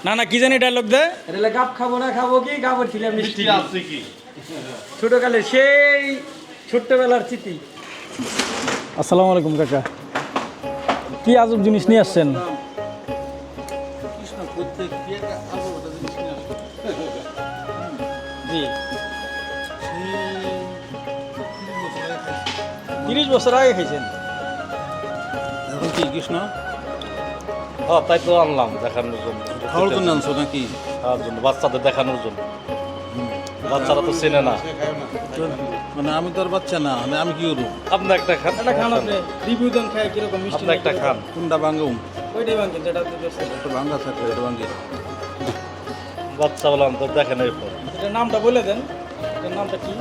না না কি জানি ডায়লগ দে এটা গাব খাবো না খাবো কি গাবর ছিলাম মিষ্টি আছে কি ছোটকালে সেই ছোট্টবেলার স্মৃতি। আসসালামু আলাইকুম কাকা, কি আজব জিনিস নিয়ে আসছেন? জি 30 বছর আগে খাইছেন এখন কি কৃষ্ণ হ্যাঁ তাই তো আনলাম দেখানোর জন্য। খাওয়ার জন্য আনছো নাকি? খাওয়ার জন্য, বাচ্চাদের দেখানোর জন্য। বাচ্চারা তো চেনে না। মানে আমি তো আর বাচ্চা না, মানে আমি কি করবো? আপনি একটা খান, এটা খান আপনি, রিভিউ দেন খায় কিরকম মিষ্টি। আপনি একটা খান। কোনটা ভাঙ্গুম? ওইটাই ভাঙেন যেটা দিতেছেন। একটা ভাঙ্গা থাকলে এটা ভাঙ্গি। বাচ্চা বললাম তো দেখেন এরপর। এটার নামটা বলে দেন, এটার নামটা কি?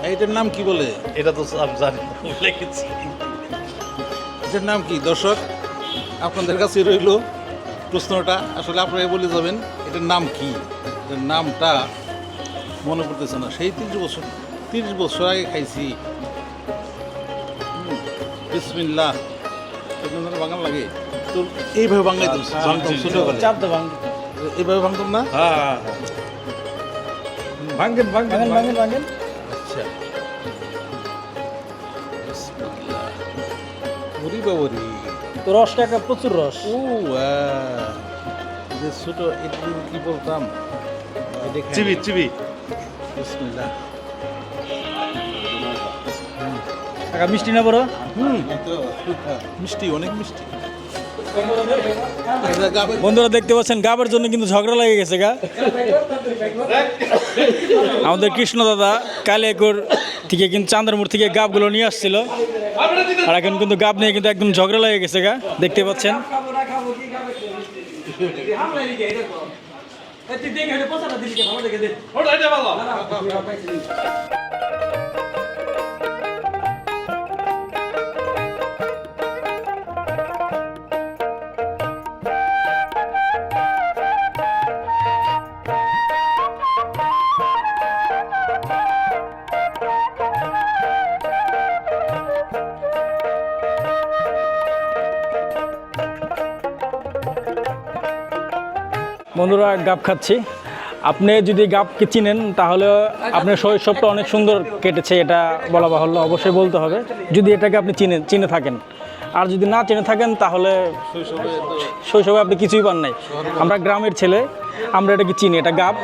এইটার নাম কি বলে? এটা তো আমি জানি না, লিখেছি। এটার নাম কি দর্শক? আপনাদের কাছে রইল প্রশ্নটা, আসলে আপনারা বলে যাবেন এটার নাম কি। এটার নামটা মনে পড়তেছে না। সেই 30 বছর আগে খাইছি। বিসমিল্লাহ। আপনাদের বাঙাল লাগে তো এইভাবে বাঙাইতাম, ভাঙতাম ছোটবেলায়। চাপ দে ভাঙ, এইভাবে ভাঙতাম না? হ্যাঁ হ্যাঁ ভাঙেন ভাঙেন ভাঙেন ভাঙেন। আচ্ছা বিসমিল্লাহ। ওরে বাবারে, তো রসটা একটা প্রচুর রস। ও যে ছোট এটা কি বলতাম, চিবি চিবি। বিসমিল্লাহ। টাকা মিষ্টি না বড়? মিষ্টি, অনেক মিষ্টি। বন্ধুরা দেখতে পাচ্ছেন গাবের জন্য কিন্তু ঝগড়া লেগে গেছে গা। আমাদের কৃষ্ণ দাদা কালিয়াকৈর থেকে কিন্তু চান্দারমুড় থেকে গাবগুলো নিয়ে আসছিল, আর এখন কিন্তু গাব নিয়ে কিন্তু একদম ঝগড়া লেগে গেছে গা, দেখতে পাচ্ছেন। খাবো না খাবো কি গাবে হামলা লিখে এরকম তুই দেখে এটা পচাটা দিলিকে ভালো দেখে দে ওটা এটা ভালো। বন্ধুরা গাব খাচ্ছি। আপনি যদি গাবকে চিনেন তাহলে আপনার শৈশবটা অনেক সুন্দর কেটেছে, এটা বলা বাহুল্য, অবশ্যই বলতে হবে যদি এটাকে আপনি চিনে থাকেন। আর যদি না চিনে থাকেন তাহলে শৈশবে আপনি কিছুই পান নাই। আমরা গ্রামের ছেলে, আমরা এটাকে চিনি, এটা গাব।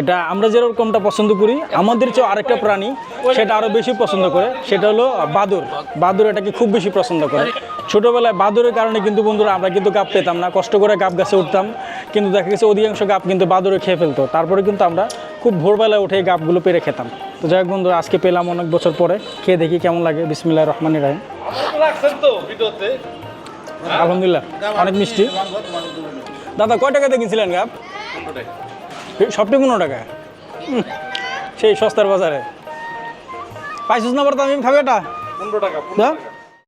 এটা আমরা যেরকমটা পছন্দ করি, আমাদের চেয়ে আরেকটা প্রাণী সেটা আরও বেশি পছন্দ করে, সেটা হলো বাদুড়। বাদুড় এটাকে খুব বেশি পছন্দ করে। ছোটোবেলায় বাদুড়ের কারণে কিন্তু বন্ধুরা আমরা কিন্তু গাব পেতাম না, কষ্ট করে গাব গাছে উঠতাম, কিন্তু দেখা গেছে অধিকাংশ গাব কিন্তু বাদুড়ে খেয়ে ফেলতো। তারপরে কিন্তু আমরা খুব ভোরবেলায় উঠে গাবগুলো পেরে খেতাম। তো যাই হোক বন্ধুরা, আজকে পেলাম অনেক বছর পরে, খেয়ে দেখি কেমন লাগে। বিসমিল্লাহির রহমানির রহিম। রাখছেন তো ভিডিওতে? আলহামদুলিল্লাহ অনেক মিষ্টি। দাদা কয় টাকাতে কিনছিলেন গাব? 15 টাকা। সবটি 15 টাকা, সেই সস্তার বাজারে পাইছিস না? বর্তমানে আমি খাবে এটা 15 টাকা। দাও।